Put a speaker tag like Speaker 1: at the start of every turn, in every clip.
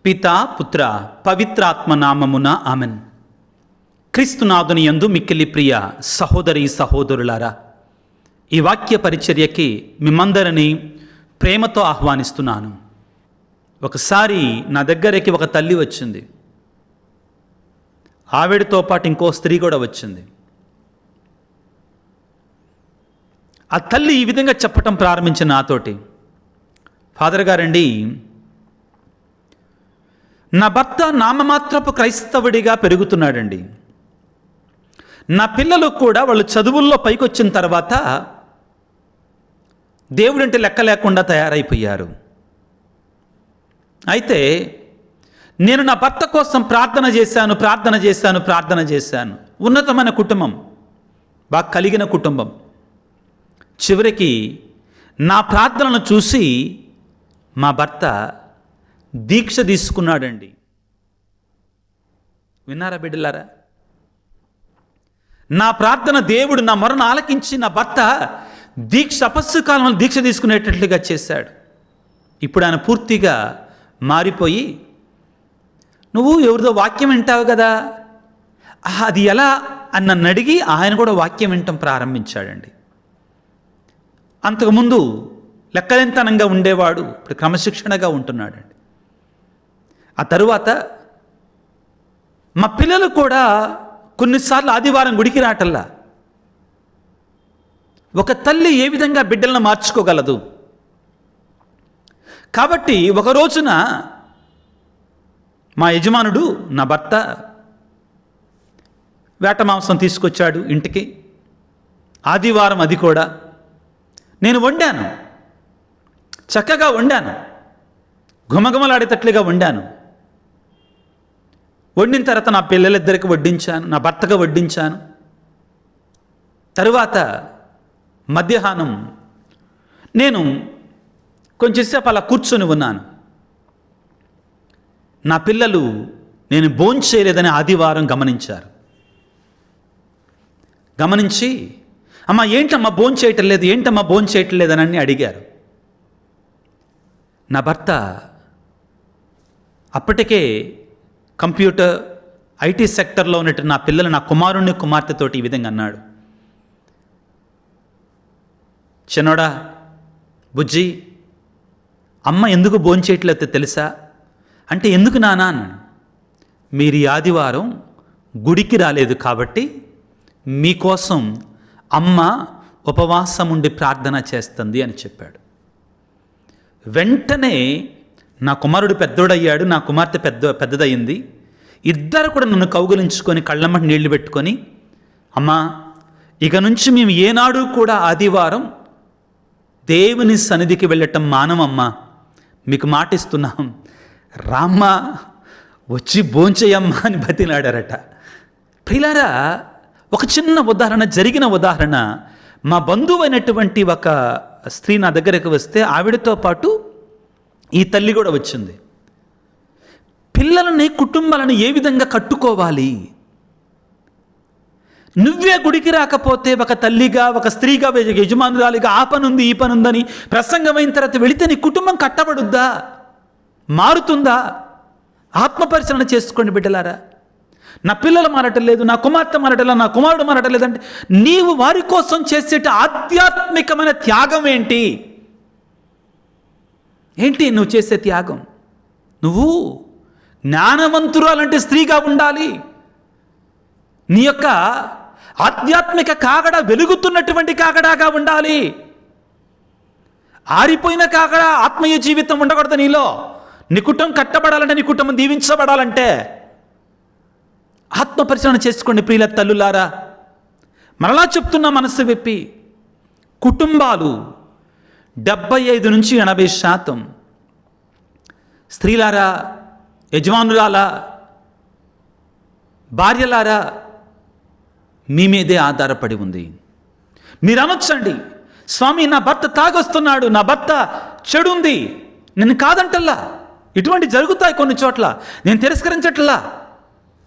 Speaker 1: పితా పుత్ర పవిత్రాత్మ నామమున ఆమెన్. క్రీస్తునాథుని యందు మిక్కిలి ప్రియ సహోదరి సహోదరులారా, ఈ వాక్య పరిచర్యకి మిమ్మందరినీ ప్రేమతో ఆహ్వానిస్తున్నాను. ఒకసారి నా దగ్గరికి ఒక తల్లి వచ్చింది. ఆవిడతో పాటు ఇంకో స్త్రీ కూడా వచ్చింది. ఆ తల్లి ఈ విధంగా చెప్పటం ప్రారంభించిన నాతోటి, ఫాదర్ గారండి, నా భర్త నామమాత్రపు క్రైస్తవుడిగా పెరుగుతున్నాడండి. నా పిల్లలు కూడా వాళ్ళు చదువుల్లో పైకి వచ్చిన తర్వాత దేవుడంటే లెక్క లేకుండా తయారైపోయారు. అయితే నేను నా భర్త కోసం ప్రార్థన చేశాను. ఉన్నతమైన కుటుంబం, బాగా కలిగిన కుటుంబం. చివరికి నా ప్రార్థనను చూసి మా భర్త దీక్ష తీసుకున్నాడండి. విన్నారా బిడ్డలారా? నా ప్రార్థన దేవుడు నా మొరను ఆలకించి నా భర్త తపస్సు కాలంలో దీక్ష తీసుకునేటట్లుగా చేశాడు. ఇప్పుడు ఆయన పూర్తిగా మారిపోయి, నువ్వు ఎవరిదో వాక్యం వింటావు కదా, అది ఎలా అని నన్ను అడిగి ఆయన కూడా వాక్యం వినటం ప్రారంభించాడండి. అంతకుముందు లెక్కలెంతనంగా ఉండేవాడు, ఇప్పుడు క్రమశిక్షణగా ఉంటున్నాడండి. ఆ తరువాత మా పిల్లలు కూడా కొన్నిసార్లు ఆదివారం గుడికి రాటల్లా. ఒక తల్లి ఏ విధంగా బిడ్డలను మార్చుకోగలదు? కాబట్టి ఒక రోజున మా యజమానుడు, నా భర్త, వేట మాంసం తీసుకొచ్చాడు ఇంటికి. ఆదివారం, అది కూడా నేను వండాను, చక్కగా వండాను, ఘుమఘుమలాడేటట్లుగా వండాను. వండిన తర్వాత నా పిల్లలిద్దరికి వడ్డించాను, నా భర్తగా వడ్డించాను. తరువాత మధ్యాహ్నం నేను కొంచెంసేపు అలా కూర్చొని ఉన్నాను. నా పిల్లలు నేను భోంచేయలేదని ఆదివారం గమనించి, అమ్మ ఏంటమ్మా భోంచేయటం లేదు అని అడిగారు. నా భర్త అప్పటికే కంప్యూటర్ ఐటీ సెక్టర్లో ఉన్నట్టు నా పిల్లలు, నా కుమారుణ్ణి కుమార్తెతోటి ఈ విధంగా అన్నాడు, చిన్నోడా, బుజ్జి, అమ్మ ఎందుకు భోంచేయట్లేదో తెలుసా అంటే, ఎందుకు నానా అన్నాడు. మీరు ఈ ఆదివారం గుడికి రాలేదు కాబట్టి మీకోసం అమ్మ ఉపవాసం ఉండి ప్రార్థన చేస్తుంది అని చెప్పాడు. వెంటనే నా కుమారుడు పెద్దోడయ్యాడు, నా కుమార్తె పెద్దదయ్యింది. ఇద్దరు కూడా నన్ను కౌగిలించుకొని కళ్ళమ్మటి నీళ్లు పెట్టుకొని, అమ్మా, ఇక నుంచి మేము ఏనాడు కూడా ఆదివారం దేవుని సన్నిధికి వెళ్ళటం మానమమ్మా, మీకు మాటిస్తున్నాం, రామ్మా వచ్చి భోంచేయమ్మా అని బతిలాడారట. ప్రియులారా, ఒక చిన్న ఉదాహరణ, జరిగిన ఉదాహరణ. మా బంధువైనటువంటి ఒక స్త్రీ నా దగ్గరకు వస్తే ఆవిడతో పాటు ఈ తల్లి కూడా వచ్చింది. పిల్లలని, కుటుంబాలను ఏ విధంగా కట్టుకోవాలి? నువ్వే గుడికి రాకపోతే ఒక తల్లిగా, ఒక స్త్రీగా, యజమానురాలిగా ఆ పనుంది ఈ పనుందని ప్రసంగమైన తర్వాత వెళితే నీ కుటుంబం కట్టబడుద్దా? మారుతుందా? ఆత్మపరిశీలన చేసుకోండి బిడ్డలారా. నా పిల్లలు మారటం లేదు, నా కుమార్తె మారటం లేదు, నా కుమారుడు మారటం లేదంటే నీవు వారి కోసం చేసేట ఆధ్యాత్మికమైన త్యాగం ఏంటి? నువ్వు చేసే త్యాగం? నువ్వు జ్ఞానవంతురాలంటే స్త్రీగా ఉండాలి. నీ యొక్క ఆధ్యాత్మిక కాగడ వెలుగుతున్నటువంటి కాగడాగా ఉండాలి. ఆరిపోయిన కాగడ ఆత్మీయ జీవితం ఉండకూడదు నీలో. నీ కుటుంబం కట్టబడాలంటే, నీ కుటుంబం దీవించబడాలంటే ఆత్మ పరిశీలన చేసుకోండి ప్రియుల తల్లులారా. మరలా చెప్తున్నా మనస్సు విప్పి, కుటుంబాలు 75 నుంచి 80% స్త్రీలారా, యజమానులారా, భార్యలారా, మీ మీదే ఆధారపడి ఉంది. మీరు అనొచ్చండి, స్వామి నా భర్త తాగొస్తున్నాడు, నా భర్త చెడుంది, నేను కాదంటల్లా, ఇటువంటి జరుగుతాయి కొన్ని చోట్ల, నేను తిరస్కరించట్లా.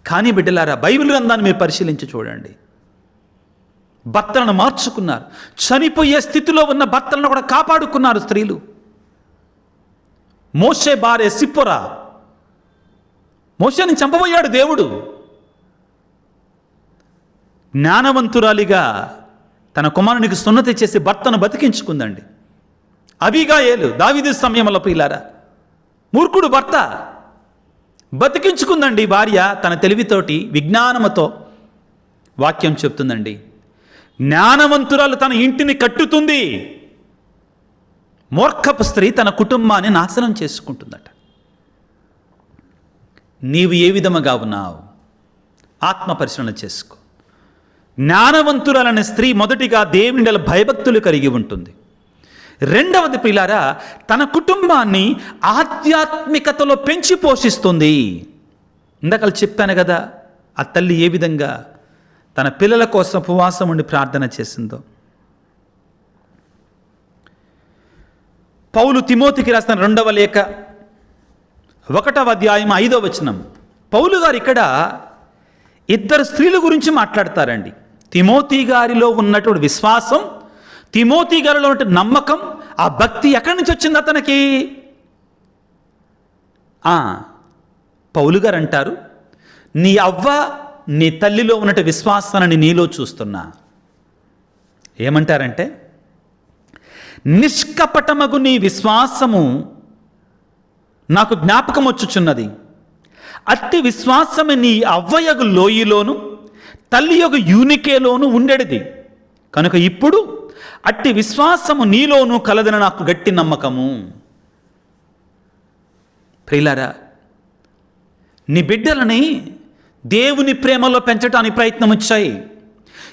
Speaker 1: కానీ బిడ్డలారా, బైబిల్ గ్రంథాన్ని మీరు పరిశీలించి చూడండి. భర్తలను మార్చుకున్నారు, చనిపోయే స్థితిలో ఉన్న భర్తలను కూడా కాపాడుకున్నారు స్త్రీలు. మోషే భార్య సిప్పోరా మోషేని చంపబోయాడు దేవుడు. జ్ఞానవంతురాలిగా తన కుమారునికి సున్నతి చేసి భర్తను బతికించుకుందండి. అబీగాయేలు దావీదు సమయంలో ప్రియులారా, మూర్ఖుడు భర్త బతికించుకుందండి భార్య తన తెలివితోటి, విజ్ఞానముతో. వాక్యం చెప్తుందండి, జ్ఞానవంతురాలు తన ఇంటిని కట్టుతుంది, మూర్ఖపు స్త్రీ తన కుటుంబాన్ని నాశనం చేసుకుంటుందట. నీవు ఏ విధముగా ఉన్నావు? ఆత్మ పరిశీలన చేసుకో. జ్ఞానవంతురాలనే స్త్రీ మొదటిగా దేవుని భయభక్తులు కలిగి ఉంటుంది. రెండవది ప్రియులారా, తన కుటుంబాన్ని ఆధ్యాత్మికతలో పెంచి పోషిస్తుంది. ఇందాక చెప్పాను కదా, ఆ తల్లి ఏ విధంగా తన పిల్లల కోసం ఉపవాసం ఉండి ప్రార్థన చేసిందో. పౌలు తిమోతికి రాసిన 2వ లేఖ 1వ అధ్యాయం 5వ వచనం. పౌలు గారు ఇక్కడ ఇద్దరు స్త్రీల గురించి మాట్లాడతారండి. తిమోతి గారిలో ఉన్నటువంటి విశ్వాసం, తిమోతి గారిలో ఉన్న నమ్మకం, ఆ భక్తి ఎక్కడి నుంచి వచ్చింది అతనికి? పౌలు గారు అంటారు, నీ అవ్వ నీ తల్లిలో ఉన్నట్టు విశ్వాసాన్ని నీలో చూస్తున్నా. ఏమంటారంటే, నిష్కపటమగు నీ విశ్వాసము నాకు జ్ఞాపకం వచ్చుచున్నది. అట్టి విశ్వాసమే నీ అవ్వయగు లోయలోను తల్లి యొక్క యూనికేలోను ఉండేది కనుక ఇప్పుడు అట్టి విశ్వాసము నీలోను కలదని నాకు గట్టి నమ్మకము. ప్రియులారా, నీ బిడ్డలని దేవుని ప్రేమలో పెంచడానికి ప్రయత్నం వచ్చాయి.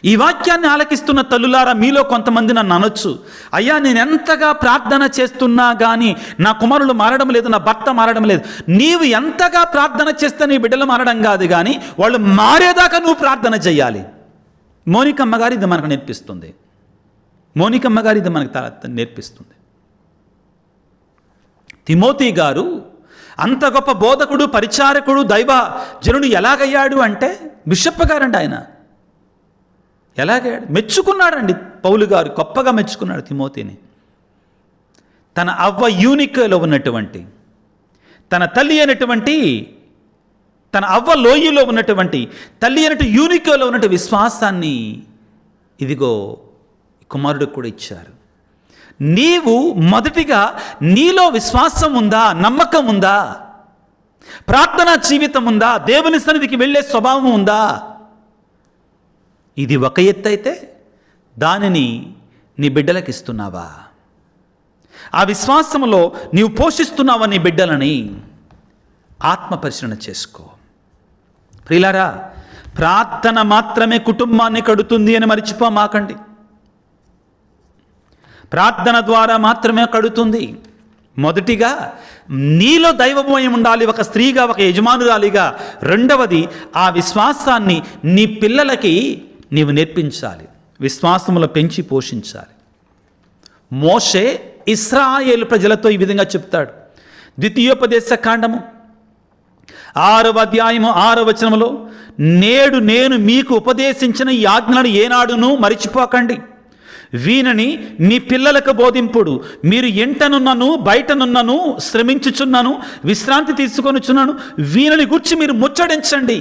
Speaker 1: ఈ వాక్యాన్ని ఆలకిస్తున్న తల్లులారా, మీలో కొంతమంది నన్ను అనొచ్చు, అయ్యా నేను ఎంతగా ప్రార్థన చేస్తున్నా కానీ నా కుమారులు మారడం లేదు, నా భర్త మారడం లేదు. నీవు ఎంతగా ప్రార్థన చేస్తే నీ బిడ్డలు మారడం కాదు, కానీ వాళ్ళు మారేదాకా నువ్వు ప్రార్థన చేయాలి. మోనికమ్మ గారు ఇది మనకు నేర్పిస్తుంది. మోనికమ్మ గారు ఇది మనకు నేర్పిస్తుంది. తిమోతి గారు అంత గొప్ప బోధకుడు, పరిచారకుడు, దైవ జనుడు ఎలాగయ్యాడు అంటే, బిషప్ గారండి ఆయన. ఎలాగయ్యాడు? మెచ్చుకున్నాడండి పౌలు గారు, గొప్పగా మెచ్చుకున్నాడు తిమోతిని. తన అవ్వ యూనికోలో ఉన్నటువంటి, తన తల్లి అయినటువంటి, తన అవ్వ లోయలో ఉన్నటువంటి తల్లి అయినట్టు యూనికోలో ఉన్నటువంటి విశ్వాసాన్ని ఇదిగో కుమారుడికి కూడా ఇచ్చారు. నీవు మొదటిగా నీలో విశ్వాసం ఉందా, నమ్మకం ఉందా, ప్రార్థనా జీవితం ఉందా, దేవుని సన్నిధికి వెళ్ళే స్వభావం ఉందా? ఇది ఒక ఎత్తు అయితే దానిని నీ బిడ్డలకు ఇస్తున్నావా? ఆ విశ్వాసంలో నీవు పోషిస్తున్నావా నీ బిడ్డలని? ఆత్మ పరిశీలన చేసుకో. ప్రియులారా, ప్రార్థన మాత్రమే కుటుంబాన్ని కడుతుంది అని మర్చిపోమాకండి. ప్రార్థన ద్వారా మాత్రమే కడుతుంది. మొదటిగా నీలో దైవమయం ఉండాలి, ఒక స్త్రీగా, ఒక యజమానురాలిగా. రెండవది, ఆ విశ్వాసాన్ని నీ పిల్లలకి నీవు నేర్పించాలి, విశ్వాసములో పెంచి పోషించాలి. మోషే ఇశ్రాయేలు ప్రజలతో ఈ విధంగా చెప్తాడు. ద్వితీయోపదేశ కాండము 6వ అధ్యాయము 6వ వచనములో, నేడు నేను మీకు ఉపదేశించిన ఈ ఆజ్ఞలను ఏనాడును మరిచిపోకండి, వీనని మీ పిల్లలకు బోధింపుడు. మీరు ఎంటనున్నను బయటనున్నను శ్రమించుచున్నాను విశ్రాంతి తీసుకొనుచున్నాను, వీనని గురించి మీరు ముచ్చడించండి.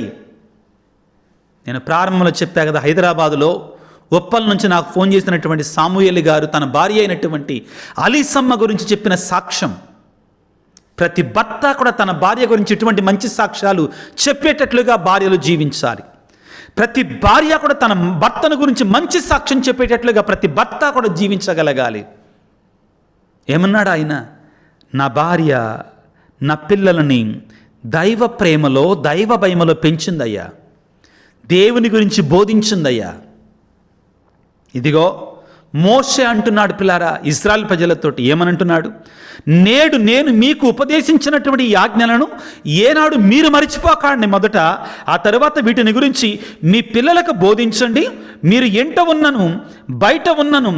Speaker 1: నేను ప్రారంభంలో చెప్పా కదా, హైదరాబాదులో ఉప్పల్ నుంచి నాకు ఫోన్ చేసినటువంటి సాముయేల్ గారు తన భార్య అయినటువంటి అలీసమ్మ గురించి చెప్పిన సాక్ష్యం. ప్రతి భర్త కూడా తన భార్య గురించి ఇటువంటి మంచి సాక్ష్యాలు చెప్పేటట్లుగా భార్యలు జీవించాలి. ప్రతి భార్య కూడా తన భర్తను గురించి మంచి సాక్ష్యం చెప్పేటట్లుగా ప్రతి భర్త కూడా జీవించగలగాలి. ఏమన్నాడు ఆయన? నా భార్య నా పిల్లలని దైవ ప్రేమలో, దైవ భయములో పెంచిందయ్యా, దేవుని గురించి బోధించిందయ్యా. ఇదిగో మోషే అంటున్నాడు పిల్లారా ఇశ్రాయేలు ప్రజలతోటి, ఏమనంటున్నాడు? నేడు నేను మీకు ఉపదేశించినటువంటి ఈ ఆజ్ఞలను ఏనాడు మీరు మరిచిపోకండి మొదట, ఆ తర్వాత వీటిని గురించి మీ పిల్లలకు బోధించండి. మీరు ఎంట ఉన్నను బయట ఉన్నను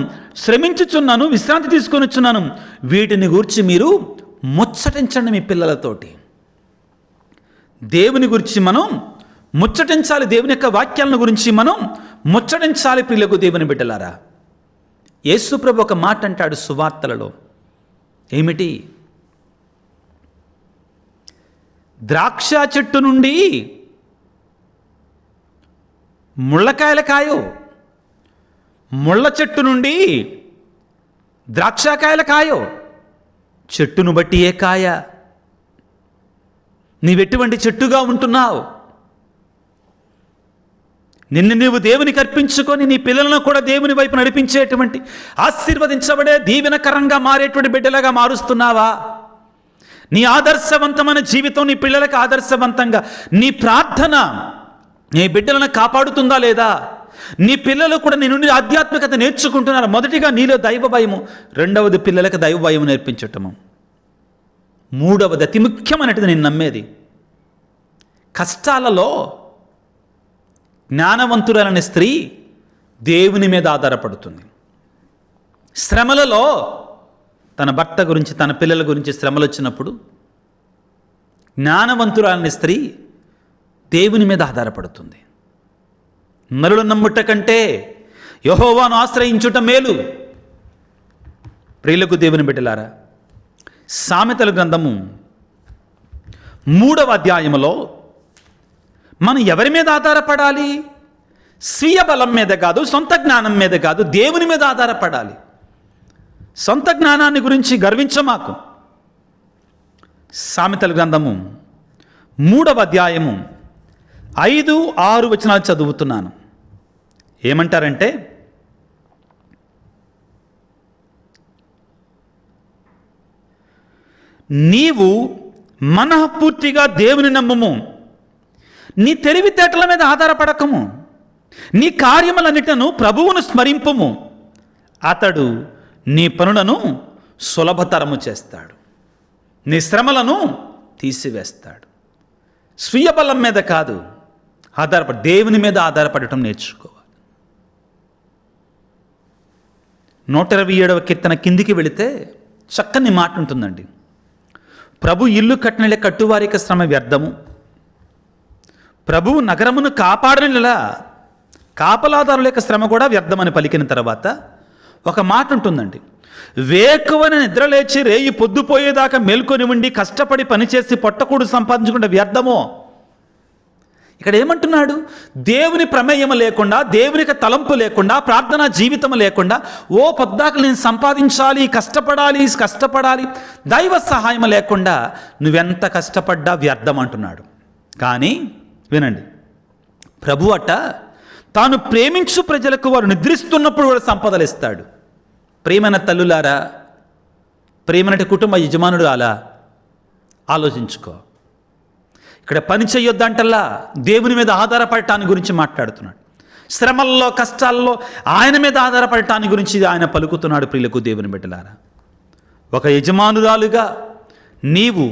Speaker 1: శ్రమించుచున్నాను విశ్రాంతి తీసుకొనిచున్నాను, వీటిని గురించి మీరు ముచ్చటించండి మీ పిల్లలతోటి. దేవుని గురించి మనం ముచ్చటించాలి, దేవుని యొక్క వాక్యాలను గురించి మనం ముచ్చటించాలి. పిల్లకు దేవుని బిడ్డలారా, యేసు ప్రభు ఒక మాట అంటాడు సువార్తలలో. ఏమిటి? ద్రాక్ష చెట్టు నుండి ముళ్ళకాయల కాయో, ముళ్ళ చెట్టు నుండి ద్రాక్షకాయల కాయో, చెట్టును బట్టి ఏ కాయ. నీవెటువంటి చెట్టుగా ఉంటున్నావు? నిన్ను నీవు దేవునికి అర్పించుకొని నీ పిల్లలను కూడా దేవుని వైపు నడిపించేటువంటి, ఆశీర్వదించబడే దీవెనకరంగా మారేటువంటి బిడ్డలుగా మారుస్తున్నావా? నీ ఆదర్శవంతమైన జీవితం నీ పిల్లలకు ఆదర్శవంతంగా, నీ ప్రార్థన నీ బిడ్డలను కాపాడుతుందా లేదా? నీ పిల్లలు కూడా నీ నుండి ఆధ్యాత్మికత నేర్చుకుంటున్నారు. మొదటిగా నీలో దైవ భయము, రెండవది పిల్లలకు దైవ భయం నేర్పించటము, మూడవది అతి ముఖ్యమైనది నేను నమ్మేది, కష్టాలలో జ్ఞానవంతురాలనే స్త్రీ దేవుని మీద ఆధారపడుతుంది. శ్రమలలో తన భర్త గురించి, తన పిల్లల గురించి శ్రమలు వచ్చినప్పుడు జ్ఞానవంతురాలనే స్త్రీ దేవుని మీద ఆధారపడుతుంది. నరులు నమ్ముట కంటే యెహోవాను ఆశ్రయించుట మేలు. ప్రియులకు దేవుని బిడ్డలారా, సామెతల గ్రంథము 3వ అధ్యాయములో మనం ఎవరి మీద ఆధారపడాలి? స్వీయ బలం మీద కాదు, సొంత జ్ఞానం మీద కాదు, దేవుని మీద ఆధారపడాలి. సొంత జ్ఞానాన్ని గురించి గర్వించమాకు. సామెతల గ్రంథము 3వ అధ్యాయము 5-6 వచనాలు చదువుతున్నాను. ఏమంటారంటే, నీవు మనఃపూర్తిగా దేవుని నమ్ముము, నీ తెలివితేటల మీద ఆధారపడకము, నీ కార్యములన్నిటను ప్రభువును స్మరింపుము, అతడు నీ పనులను సులభతరము చేస్తాడు, నీ శ్రమలను తీసివేస్తాడు. స్వీయ బలం మీద కాదు దేవుని మీద ఆధారపడటం నేర్చుకోవాలి. 127వ కీర్తన కిందికి వెళితే చక్కని మాట ఉంటుందండి. ప్రభు ఇల్లు కట్టినలే కట్టువారికి శ్రమ వ్యర్థము, ప్రభువు నగరమును కాపాడనిలా కాపలాదారుల యొక్క శ్రమ కూడా వ్యర్థమని పలికిన తర్వాత ఒక మాట ఉంటుందండి. వేకువన నిద్రలేచి రేయి పొద్దుపోయేదాకా మేల్కొని ఉండి కష్టపడి పనిచేసి పొట్టకూడు సంపాదించుకుంటే వ్యర్థమో. ఇక్కడ ఏమంటున్నాడు? దేవుని ప్రమేయం లేకుండా, దేవునికి తలంపు లేకుండా, ప్రార్థనా జీవితం లేకుండా, ఓ పొద్దాక నేను సంపాదించాలి, కష్టపడాలి, దైవ సహాయం లేకుండా నువ్వెంత కష్టపడ్డా వ్యర్థం అంటున్నాడు. కానీ వినండి, ప్రభు అట తాను ప్రేమించు ప్రజలకు వారు నిద్రిస్తున్నప్పుడు కూడా సంపదలు ఇస్తాడు. ప్రేమైన తల్లులారా, ప్రేమైన కుటుంబ యజమానుడు అలా ఆలోచించుకో. ఇక్కడ పని చేయొద్దంటల్లా దేవుని మీద ఆధారపడటాన్ని గురించి మాట్లాడుతున్నాడు. శ్రమల్లో, కష్టాల్లో ఆయన మీద ఆధారపడటాన్ని గురించి ఆయన పలుకుతున్నాడు. ప్రియులకు దేవుని బిడ్డలారా, ఒక యజమానురాలుగా నీవు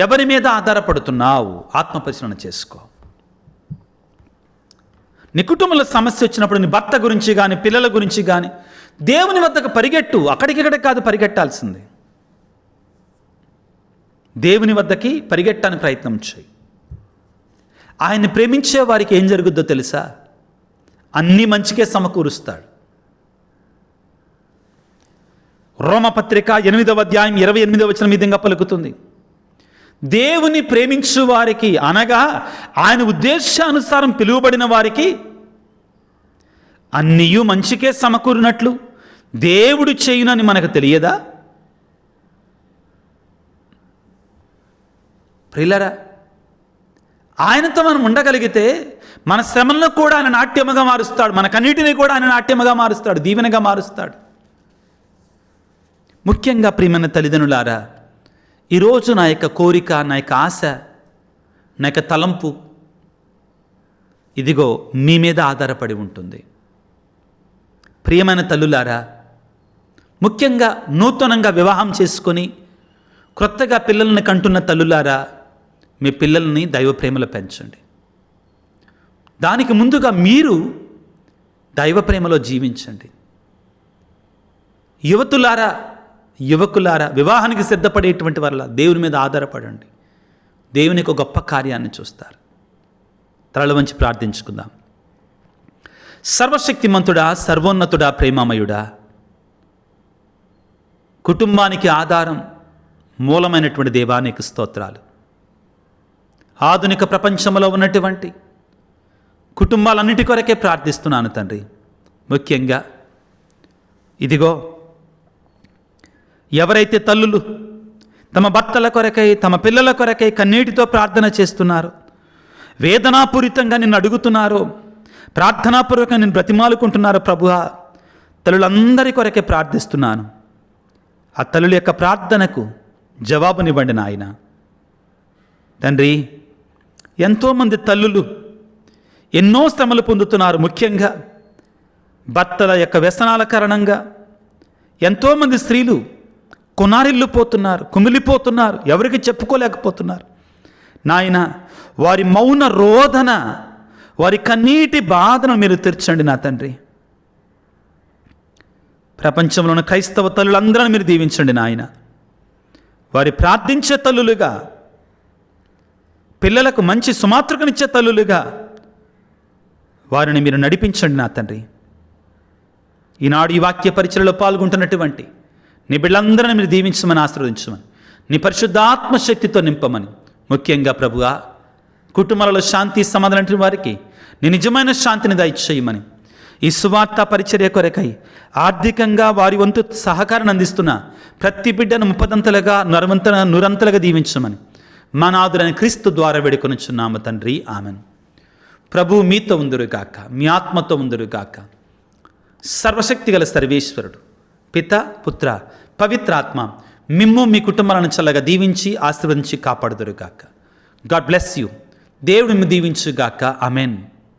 Speaker 1: ఎవరి మీద ఆధారపడుతున్నావు? ఆత్మపరిశీలన చేసుకో. నీ కుటుంబంలో సమస్య వచ్చినప్పుడు నీ భర్త గురించి కానీ, పిల్లల గురించి కానీ దేవుని వద్దకు పరిగెట్టు. అక్కడికిక్కడ కాదు పరిగెట్టాల్సింది, దేవుని వద్దకి పరిగెట్టడానికి ప్రయత్నం చేయి. ఆయన్ని ప్రేమించే వారికి ఏం జరుగుద్దో తెలుసా? అన్నీ మంచికే సమకూరుస్తాడు. రోమపత్రిక 8వ అధ్యాయం 28వ వచనం ఈ విధంగా పలుకుతుంది. దేవుని ప్రేమించు వారికి, అనగా ఆయన ఉద్దేశానుసారం పిలువబడిన వారికి అన్నీయు మంచికే సమకూరినట్లు దేవుడు చేయునని మనకు తెలియదా? ప్రియులారా, ఆయనతో మనం ఉండగలిగితే మన శ్రమలను కూడా ఆయన నాట్యముగా మారుస్తాడు, మనకన్నిటినీ కూడా ఆయన నాట్యముగా మారుస్తాడు, దీవెనగా మారుస్తాడు. ముఖ్యంగా ప్రియమైన తల్లిదండ్రులారా, ఈరోజు నా యొక్క కోరిక, నా యొక్క ఆశ, నా యొక్క తలంపు ఇదిగో మీ మీద ఆధారపడి ఉంటుంది. ప్రియమైన తల్లులారా, ముఖ్యంగా నూతనంగా వివాహం చేసుకొని క్రొత్తగా పిల్లల్ని కంటున్న తల్లులారా, మీ పిల్లల్ని దైవ ప్రేమలో పెంచండి. దానికి ముందుగా మీరు దైవ ప్రేమలో జీవించండి. యువకులారా, వివాహానికి సిద్ధపడేటువంటి వల్ల దేవుని మీద ఆధారపడండి. దేవునికి ఒక గొప్ప కార్యాన్ని చూస్తారు. తలలు వంచి ప్రార్థించుకుందాం. సర్వశక్తిమంతుడా, సర్వోన్నతుడా, ప్రేమమయుడా, కుటుంబానికి ఆధారం, మూలమైనటువంటి దేవానికి స్తోత్రాలు. ఆధునిక ప్రపంచంలో ఉన్నటువంటి కుటుంబాలన్నిటి కొరకే ప్రార్థిస్తున్నాను తండ్రి. ముఖ్యంగా ఇదిగో ఎవరైతే తల్లులు తమ భర్తల కొరకై తమ పిల్లల కొరకై కన్నీటితో ప్రార్థన చేస్తున్నారో, వేదనాపూరితంగా నిన్ను అడుగుతున్నారో, ప్రార్థనాపూర్వకంగా నిన్ను బ్రతిమాలుకుంటున్నారో ప్రభువా, తల్లులందరి కొరకే ప్రార్థిస్తున్నాను. ఆ తల్లుల యొక్క ప్రార్థనకు జవాబునివ్వండి నాయన. తండ్రి, ఎంతోమంది తల్లులు ఎన్నో శ్రమలు పొందుతున్నారు. ముఖ్యంగా భర్తల యొక్క వ్యసనాల కారణంగా ఎంతోమంది స్త్రీలు కొనారిల్లిపోతున్నారు, కుమిలిపోతున్నారు, ఎవరికి చెప్పుకోలేకపోతున్నారు. నాయన, వారి మౌన రోదన, వారి కన్నీటి బాధను మీరు తీర్చండి నా తండ్రి. ప్రపంచంలోని క్రైస్తవ తల్లులందరినీ మీరు దీవించండి నాయన. వారి ప్రార్థించే తల్లులుగా, పిల్లలకు మంచి సుమాతృకనిచ్చే తల్లులుగా వారిని మీరు నడిపించండి నా తండ్రి. ఈనాడు ఈ వాక్య పరిచయలో పాల్గొంటున్నటువంటి నీ బిడ్డలందరినీ మీరు దీవించమని, ఆశీర్వదించమని, నీ పరిశుద్ధాత్మ శక్తితో నింపమని, ముఖ్యంగా ప్రభువా కుటుంబాలలో శాంతి సమాధానం వారికి నీ నిజమైన శాంతిని దయచేయమని, ఈ సువార్త పరిచర్య కొరకై ఆర్థికంగా వారి వంతు సహకారాన్ని అందిస్తున్న ప్రతి బిడ్డను ముప్పదంతలుగా నూరంతలుగా దీవించమని మా నాథుడైన క్రీస్తు ద్వారా వేడుకొనుచున్నాము తండ్రి. ఆమెన్. ప్రభువు మీతో ఉందురుగాక, మీ ఆత్మతో ఉందురుగాక. సర్వశక్తి గల సర్వేశ్వరుడు పిత, పుత్ర, పవిత్రాత్మ మిమ్ము మీ కుటుంబాలను చల్లగా దీవించి ఆశీర్వదించి కాపాడుదురుగాక. God bless you. దేవుడు మిమ్ము దీవించుగాక. ఆమెన్.